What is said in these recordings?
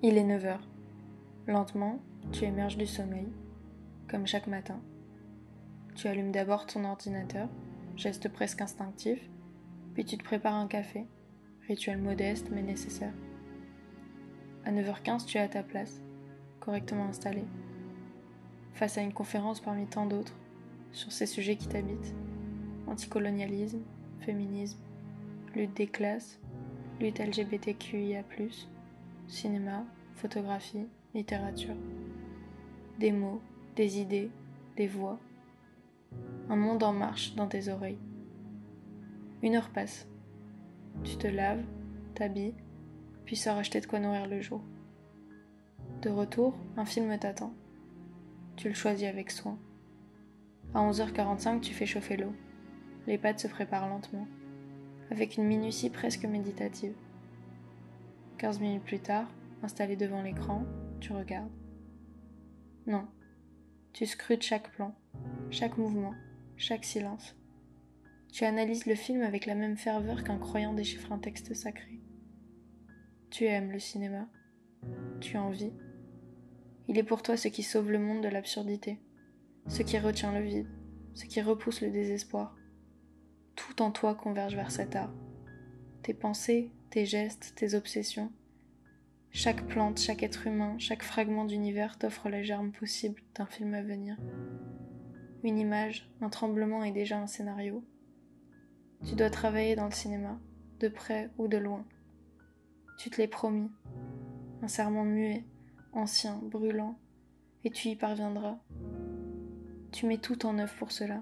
Il est 9 heures. Lentement, tu émerges du sommeil, comme chaque matin. Tu allumes d'abord ton ordinateur, geste presque instinctif, puis tu te prépares un café, rituel modeste mais nécessaire. À 9h15, tu es à ta place, correctement installé, face à une conférence parmi tant d'autres, sur ces sujets qui t'habitent. Anticolonialisme, féminisme, lutte des classes, lutte LGBTQIA+, cinéma, photographie, littérature. Des mots, des idées, des voix. Un monde en marche dans tes oreilles. 1 heure passe. Tu te laves, t'habilles, puis sors acheter de quoi nourrir le jour. De retour, un film t'attend. Tu le choisis avec soin. À 11h45, tu fais chauffer l'eau. Les pâtes se préparent lentement, avec une minutie presque méditative. 15 minutes plus tard, installé devant l'écran, tu regardes. Non, tu scrutes chaque plan, chaque mouvement, chaque silence. Tu analyses le film avec la même ferveur qu'un croyant déchiffre un texte sacré. Tu aimes le cinéma. Tu en vis. Il est pour toi ce qui sauve le monde de l'absurdité, ce qui retient le vide, ce qui repousse le désespoir. Tout en toi converge vers cet art. Tes pensées, tes gestes, tes obsessions. Chaque plante, chaque être humain, chaque fragment d'univers t'offre la germe possible d'un film à venir. Une image, un tremblement est déjà un scénario. Tu dois travailler dans le cinéma, de près ou de loin. Tu te l'es promis. Un serment muet, ancien, brûlant, et tu y parviendras. Tu mets tout en œuvre pour cela.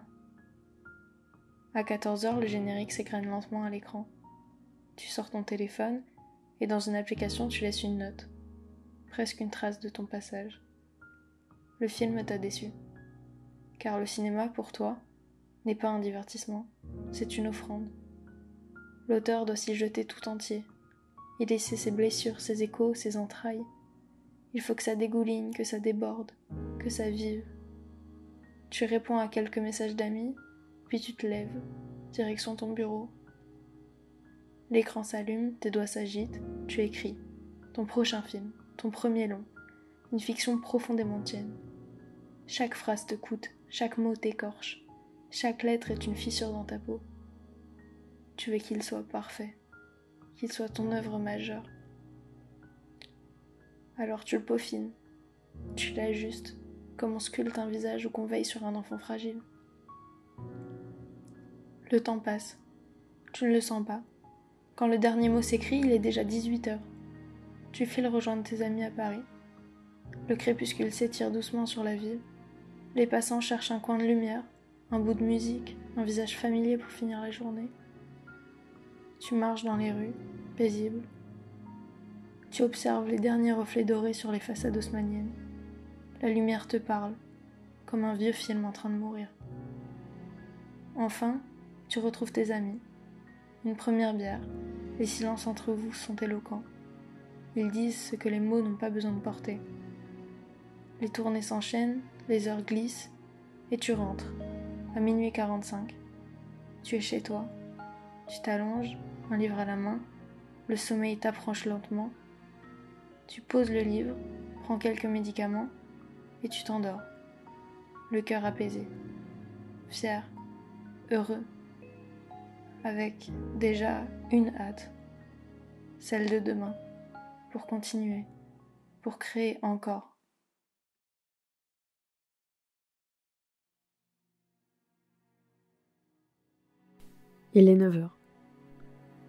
À 14h, le générique s'égrène lentement à l'écran. Tu sors ton téléphone, et dans une application, tu laisses une note. Presque une trace de ton passage. Le film t'a déçu. Car le cinéma, pour toi, n'est pas un divertissement, c'est une offrande. L'auteur doit s'y jeter tout entier, y laisser ses blessures, ses échos, ses entrailles. Il faut que ça dégouline, que ça déborde, que ça vive. Tu réponds à quelques messages d'amis, puis tu te lèves, direction ton bureau. L'écran s'allume, tes doigts s'agitent, tu écris. Ton prochain film, ton premier long, une fiction profondément tienne. Chaque phrase te coûte, chaque mot t'écorche, chaque lettre est une fissure dans ta peau. Tu veux qu'il soit parfait, qu'il soit ton œuvre majeure. Alors tu le peaufines, tu l'ajustes, comme on sculpte un visage ou qu'on veille sur un enfant fragile. Le temps passe, tu ne le sens pas. Quand le dernier mot s'écrit, il est déjà 18h. Tu files rejoindre tes amis à Paris. Le crépuscule s'étire doucement sur la ville. Les passants cherchent un coin de lumière, un bout de musique, un visage familier pour finir la journée. Tu marches dans les rues, paisible. Tu observes les derniers reflets dorés sur les façades haussmanniennes. La lumière te parle, comme un vieux film en train de mourir. Enfin, tu retrouves tes amis. Une première bière, les silences entre vous sont éloquents. Ils disent ce que les mots n'ont pas besoin de porter. Les tournées s'enchaînent, les heures glissent, et tu rentres, à 00h45. Tu es chez toi. Tu t'allonges, un livre à la main, le sommeil t'approche lentement. Tu poses le livre, prends quelques médicaments, et tu t'endors. Le cœur apaisé, fier, heureux, avec déjà une hâte, celle de demain, pour continuer, pour créer encore. Il est 9h.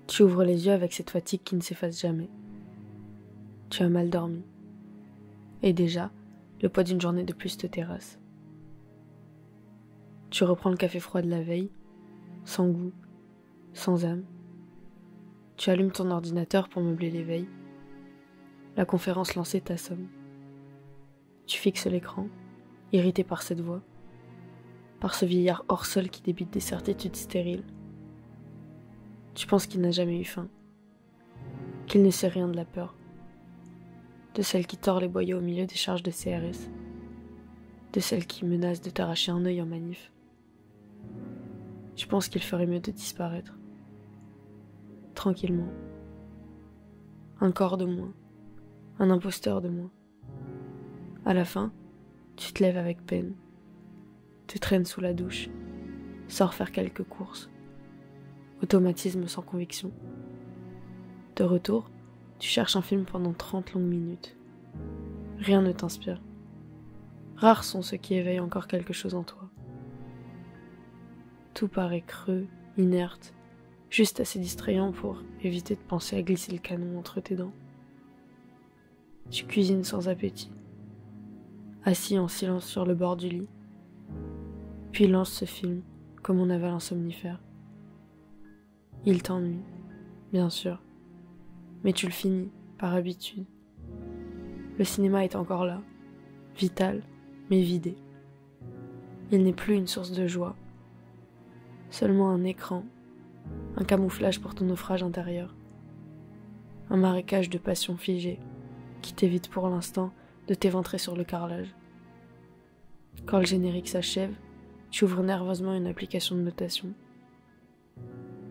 Tu ouvres les yeux avec cette fatigue qui ne s'efface jamais. Tu as mal dormi. Et déjà, le poids d'une journée de plus te terrasse. Tu reprends le café froid de la veille, sans goût, sans âme. Tu allumes ton ordinateur pour meubler l'éveil. La conférence lancée t'assomme. Tu fixes l'écran, irrité par cette voix, par ce vieillard hors sol qui débite des certitudes stériles. Tu penses qu'il n'a jamais eu faim, qu'il ne sait rien de la peur, de celle qui tord les boyaux au milieu des charges de CRS, de celle qui menace de t'arracher un œil en manif. Tu penses qu'il ferait mieux de disparaître, tranquillement. Un corps de moins, un imposteur de moins. À la fin, tu te lèves avec peine, te traînes sous la douche, sors faire quelques courses. Automatisme sans conviction. De retour, tu cherches un film pendant 30 longues minutes. Rien ne t'inspire. Rares sont ceux qui éveillent encore quelque chose en toi. Tout paraît creux, inerte, juste assez distrayant pour éviter de penser à glisser le canon entre tes dents. Tu cuisines sans appétit, assis en silence sur le bord du lit, puis lance ce film comme on avale un somnifère. Il t'ennuie, bien sûr, mais tu le finis par habitude. Le cinéma est encore là, vital, mais vidé. Il n'est plus une source de joie, seulement un écran, un camouflage pour ton naufrage intérieur, un marécage de passion figée qui t'évite pour l'instant de t'éventrer sur le carrelage. Quand le générique s'achève, tu ouvres nerveusement une application de notation.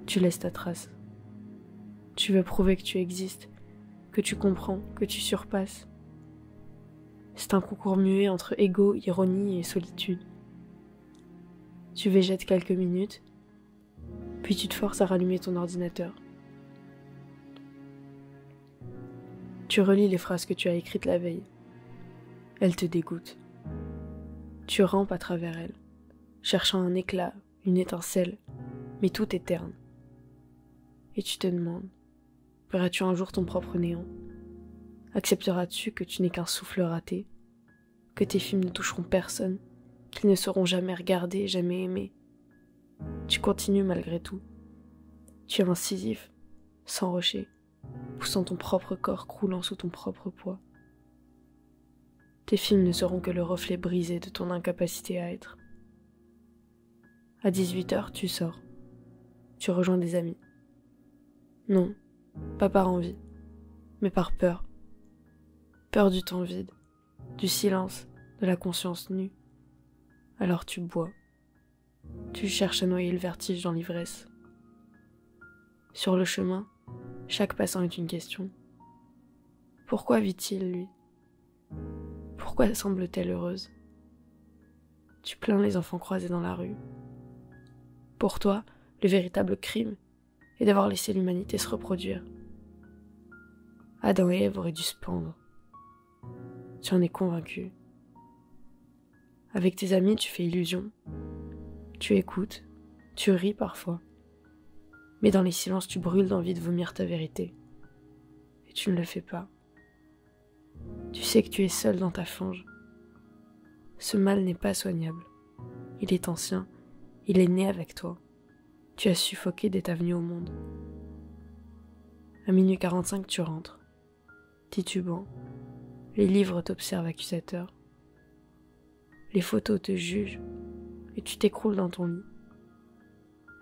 Tu laisses ta trace. Tu veux prouver que tu existes, que tu comprends, que tu surpasses. C'est un concours muet entre ego, ironie et solitude. Tu végètes quelques minutes, puis tu te forces à rallumer ton ordinateur. Tu relis les phrases que tu as écrites la veille. Elles te dégoûtent. Tu rampes à travers elles, cherchant un éclat, une étincelle, mais tout est terne. Et tu te demandes, verras-tu un jour ton propre néant? Accepteras-tu que tu n'es qu'un souffle raté, que tes films ne toucheront personne, qu'ils ne seront jamais regardés, jamais aimés? Tu continues malgré tout. Tu es un Sisyphe, sans rocher, poussant ton propre corps croulant sous ton propre poids. Tes films ne seront que le reflet brisé de ton incapacité à être. À 18h, tu sors. Tu rejoins des amis. Non, pas par envie, mais par peur. Peur du temps vide, du silence, de la conscience nue. Alors tu bois. Tu cherches à noyer le vertige dans l'ivresse. Sur le chemin, chaque passant est une question. Pourquoi vit-il, lui? Pourquoi semble-t-elle heureuse? Tu plains les enfants croisés dans la rue. Pour toi, le véritable crime est d'avoir laissé l'humanité se reproduire. Adam et Ève auraient dû se pendre. Tu en es convaincu. Avec tes amis, tu fais illusion. Tu écoutes, tu ris parfois. Mais dans les silences, tu brûles d'envie de vomir ta vérité. Et tu ne le fais pas. Tu sais que tu es seul dans ta fange. Ce mal n'est pas soignable. Il est ancien. Il est né avec toi. Tu as suffoqué dès ta venue au monde. À minuit 45, tu rentres. Titubant. Les livres t'observent accusateurs. Les photos te jugent. Et tu t'écroules dans ton lit.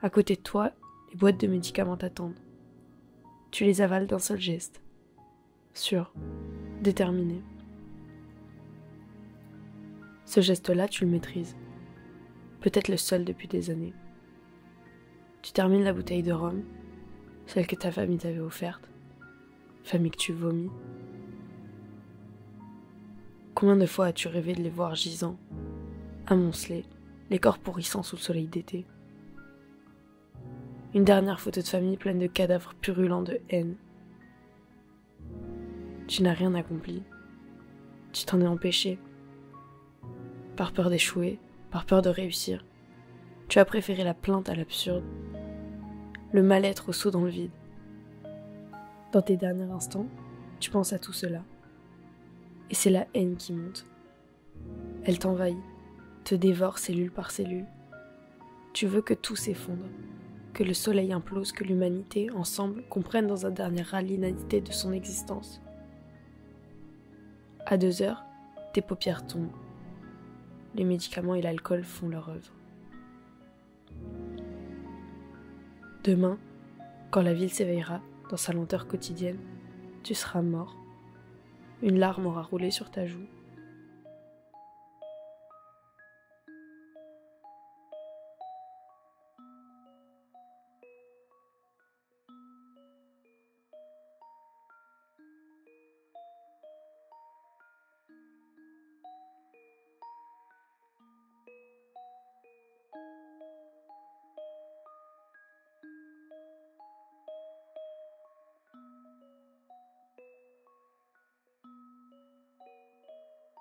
À côté de toi, les boîtes de médicaments t'attendent. Tu les avales d'un seul geste. Sûr. Déterminé. Ce geste-là, tu le maîtrises. Peut-être le seul depuis des années. Tu termines la bouteille de rhum, celle que ta famille t'avait offerte, famille que tu vomis. Combien de fois as-tu rêvé de les voir gisants, amoncelés, les corps pourrissant sous le soleil d'été? Une dernière photo de famille pleine de cadavres purulents de haine. Tu n'as rien accompli. Tu t'en es empêché. Par peur d'échouer, par peur de réussir. Tu as préféré la plainte à l'absurde. Le mal-être au saut dans le vide. Dans tes derniers instants, tu penses à tout cela. Et c'est la haine qui monte. Elle t'envahit, te dévore cellule par cellule. Tu veux que tout s'effondre, que le soleil implose, que l'humanité, ensemble, comprenne dans un dernier rallye l'inanité de son existence. À 2h, tes paupières tombent. Les médicaments et l'alcool font leur œuvre. Demain, quand la ville s'éveillera dans sa lenteur quotidienne, tu seras mort. Une larme aura roulé sur ta joue.